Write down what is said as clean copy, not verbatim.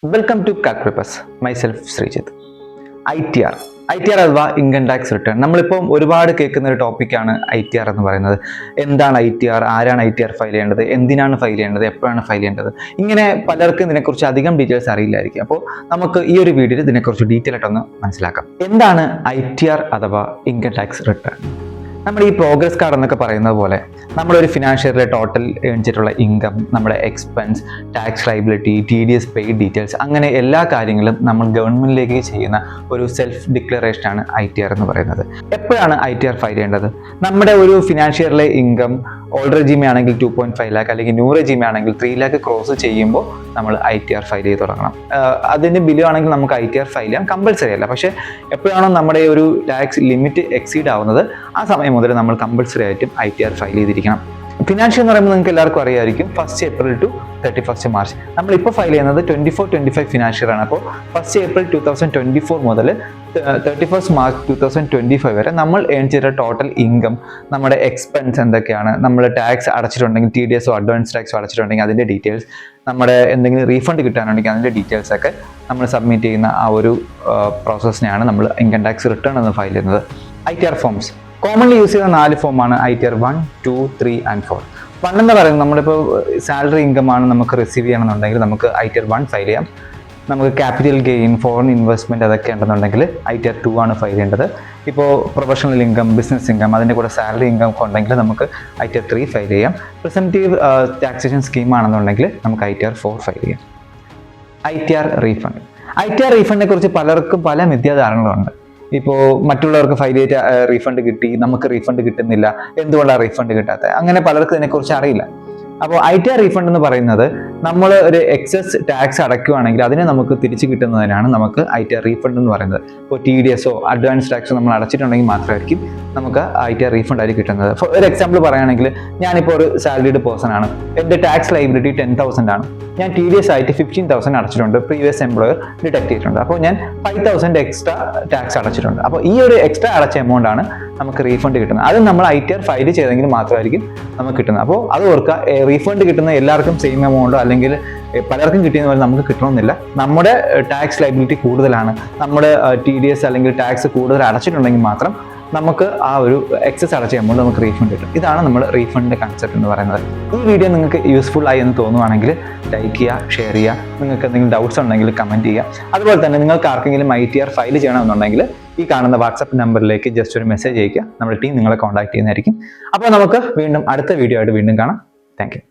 Welcome to Calculus. Myself Srijit. ITR അഥവാ income tax return. നമ്മളിപ്പം ഒരുപാട് കേൾക്കുന്ന ഒരു ടോപ്പിക്കാണ് ITR എന്ന് പറയുന്നത്. എന്താണ് ITR, ആരാണ് ITR ഫയൽ ചെയ്യേണ്ടത്, എന്തിനാണ് ഫയൽ ചെയ്യേണ്ടത്, എപ്പോഴാണ് ഫയൽ ചെയ്യേണ്ടത്, ഇങ്ങനെ പലർക്കും ഇതിനെക്കുറിച്ച് അധികം ഡീറ്റെയിൽസ് അറിയില്ലായിരിക്കും. അപ്പോൾ നമുക്ക് ഈ ഒരു വീഡിയോയിൽ ഇതിനെക്കുറിച്ച് ഡീറ്റെയിൽ ആയിട്ടൊന്ന് മനസ്സിലാക്കാം. എന്താണ് ITR അഥവാ ഇൻകം ടാക്സ് റിട്ടേൺ? നമ്മുടെ ഈ പ്രോഗ്രസ് കാർഡ് എന്നൊക്കെ പറയുന്നത് പോലെ നമ്മളൊരു ഫിനാൻഷ്യലിലെ ടോട്ടൽ ഏൺ ചെയ്തിട്ടുള്ള ഇൻകം, നമ്മുടെ expense, tax liability, TDS paid details, അങ്ങനെ എല്ലാ കാര്യങ്ങളും നമ്മൾ ഗവൺമെന്റിലേക്ക് ചെയ്യുന്ന ഒരു സെൽഫ് ഡിക്ലറേഷനാണ് ITR എന്ന് പറയുന്നത്. എപ്പോഴാണ് ITR ഫയൽ ചെയ്യേണ്ടത്? നമ്മുടെ ഒരു ഫിനാൻഷ്യലിലെ ഇൻകം ഓൾഡ് റെജീമ ആണെങ്കിൽ 2.5 lakh അല്ലെങ്കിൽ ന്യൂ റെജീമ ആണെങ്കിൽ 3 lakh ക്രോസ് ചെയ്യുമ്പോൾ നമ്മൾ ITR ഫയൽ ചെയ്ത് തുടങ്ങണം. അതിന് ബിലോ ആണെങ്കിൽ നമുക്ക് ITR ഫയൽ ചെയ്യാം, കമ്പൽസറി അല്ല. പക്ഷേ എപ്പോഴാണോ നമ്മുടെ ഒരു ടാക്സ് ലിമിറ്റ് എക്സീഡ് ആവുന്നത് ആ സമയം മുതൽ നമ്മൾ കമ്പൽസറി ആയിട്ടും ITR ഫയൽ ചെയ്തിരിക്കണം. ഫിനാൻഷ്യൽ എന്ന് പറയുമ്പോൾ നിങ്ങൾക്ക് എല്ലാവർക്കും അറിയാമായിരിക്കും, 1st April to 31st March. നമ്മളിപ്പോൾ ഫയൽ ചെയ്യുന്നത് 24-25 ഫിനാൻഷ്യൽ ആണ്. അപ്പോൾ 1st April 2024 മുതൽ 31st March 2025 വരെ നമ്മൾ ഏൺ ചെയ്ത ടോട്ടൽ ഇൻകം, നമ്മുടെ എക്സ്പെൻസ് എന്തൊക്കെയാണ്, നമ്മൾ ടാക്സ് അടച്ചിട്ടുണ്ടെങ്കിൽ TDSO അഡ്വാൻസ് ടാക്സോ അടച്ചിട്ടുണ്ടെങ്കിൽ അതിൻ്റെ ഡീറ്റെയിൽസ്, നമ്മുടെ എന്തെങ്കിലും റീഫണ്ട് കിട്ടാനുണ്ടെങ്കിൽ അതിൻ്റെ ഡീറ്റെയിൽസ് ഒക്കെ നമ്മൾ സബ്മിറ്റ് ചെയ്യുന്ന ആ ഒരു പ്രോസസ്സിനെയാണ് നമ്മൾ ഇൻകം ടാക്സ് റിട്ടേൺ എന്ന് ഫയൽ ചെയ്യുന്നത്. ITR ഫോംസ് കോമൺലി യൂസ് ചെയ്യുന്ന 4 ഫോമാണ് ITR 1, 2, 3 and 4. 1 എന്ന് പറയുന്നത് നമ്മളിപ്പോൾ സാലറി ഇൻകം ആണ് നമുക്ക് റിസീവ് ചെയ്യണമെന്നുണ്ടെങ്കിൽ നമുക്ക് ITR 1 ഫയൽ ചെയ്യാം. നമുക്ക് ക്യാപിറ്റൽ ഗെയിൻ, ഫോറിൻ ഇൻവെസ്റ്റ്മെൻറ്റ് അതൊക്കെ ഉണ്ടെന്നുണ്ടെങ്കിൽ ITR 2 ആണ് ഫയൽ ചെയ്യേണ്ടത്. ഇപ്പോൾ പ്രൊഫഷണൽ ഇൻകം, ബിസിനസ് ഇൻകം, അതിൻ്റെ കൂടെ സാലറി ഇൻകം ഒക്കെ ഉണ്ടെങ്കിൽ നമുക്ക് ITR 3 ഫയൽ ചെയ്യാം. പ്രിസംപ്റ്റീവ് ടാക്സേഷൻ സ്കീം ആണെന്നുണ്ടെങ്കിൽ നമുക്ക് ITR 4 ഫയൽ ചെയ്യാം. ITR refund. ITR റീഫണ്ടിനെ കുറിച്ച് പലർക്കും പല മിഥ്യാധാരണകളുണ്ട്. ഇപ്പോൾ മറ്റുള്ളവർക്ക് ഫയൽ ചെയ്ത റീഫണ്ട് കിട്ടി, നമുക്ക് റീഫണ്ട് കിട്ടുന്നില്ല, എന്തുകൊണ്ടാണ് റീഫണ്ട് കിട്ടാത്തത്, അങ്ങനെ പലർക്കും ഇതിനെക്കുറിച്ച് അറിയില്ല. അപ്പോൾ ITR റീഫണ്ട് എന്ന് പറയുന്നത് നമ്മൾ ഒരു എക്സസ് ടാക്സ് അടയ്ക്കുകയാണെങ്കിൽ അതിനെ നമുക്ക് തിരിച്ച് കിട്ടുന്നതിനാണ് നമുക്ക് ITR റീഫണ്ട് എന്ന് പറയുന്നത്. ഇപ്പോൾ TDSO അഡ്വാൻസ് ടാക്സ് നമ്മൾ അടച്ചിട്ടുണ്ടെങ്കിൽ മാത്രമായിരിക്കും നമുക്ക് ITR റീഫണ്ട് ആയി കിട്ടുന്നത്. ഫോർ ഒരു എക്സാമ്പിൾ പറയുകയാണെങ്കിൽ, ഞാനിപ്പോൾ ഒരു സാലറീഡ് പേഴ്സൺ ആണ്, എൻ്റെ ടാക്സ് ലയബിലിറ്റി 10,000 ആണ്, ഞാൻ TDS ആയിട്ട് 15,000 അടച്ചിട്ടുണ്ട്, പ്രീവിയസ് എംപ്ലോയർ ഡിഡക്ട് ചെയ്തിട്ടുണ്ട്. അപ്പോൾ ഞാൻ 5,000 എക്സ്ട്രാ ടാക്സ് അടച്ചിട്ടുണ്ട്. അപ്പോൾ ഈ ഒരു എക്സ്ട്രാ അടച്ച എമൗണ്ട് ആണ് നമുക്ക് റീഫണ്ട് കിട്ടുന്നത്. അത് നമ്മൾ ITR ഫയൽ ചെയ്തെങ്കിൽ മാത്രമായിരിക്കും നമുക്ക് കിട്ടുന്നത്. അപ്പോൾ അത് ഓർക്കുക, റീഫണ്ട് കിട്ടുന്ന എല്ലാവർക്കും സെയിം എമൗണ്ടോ അല്ലെങ്കിൽ പലർക്കും കിട്ടിയെന്ന് പറഞ്ഞാൽ നമുക്ക് കിട്ടണമെന്നില്ല. നമ്മുടെ ടാക്സ് ലയബിലിറ്റി കൂടുതലാണ്, നമ്മുടെ TDS അല്ലെങ്കിൽ ടാക്സ് കൂടുതൽ അടച്ചിട്ടുണ്ടെങ്കിൽ മാത്രം നമുക്ക് ആ ഒരു എക്സസ് അടച്ച എമൗണ്ട് നമുക്ക് റീഫണ്ട് കിട്ടും. ഇതാണ് നമ്മൾ റീഫണ്ടിൻ്റെ കൺസെപ്റ്റ് എന്ന് പറയുന്നത്. ഈ വീഡിയോ നിങ്ങൾക്ക് യൂസ്ഫുൾ ആയി എന്ന് തോന്നുവാണെങ്കിൽ ലൈക്ക് ചെയ്യുക, ഷെയർ ചെയ്യുക. നിങ്ങൾക്ക് എന്തെങ്കിലും ഡൗട്ട്സ് ഉണ്ടെങ്കിൽ കമൻറ്റ് ചെയ്യുക. അതുപോലെ തന്നെ നിങ്ങൾക്ക് ആർക്കെങ്കിലും ITR ഫയൽ ചെയ്യണമെന്നുണ്ടെങ്കിൽ ഈ കാണുന്ന വാട്സപ്പ് നമ്പറിലേക്ക് ജസ്റ്റ് ഒരു മെസ്സേജ് അയയ്ക്കുക. നമ്മുടെ ടീം നിങ്ങളെ കോൺടാക്ട് ചെയ്യുന്നതായിരിക്കും. അപ്പോൾ നമുക്ക് വീണ്ടും അടുത്ത വീഡിയോ ആയിട്ട് വീണ്ടും കാണാം. Thank you.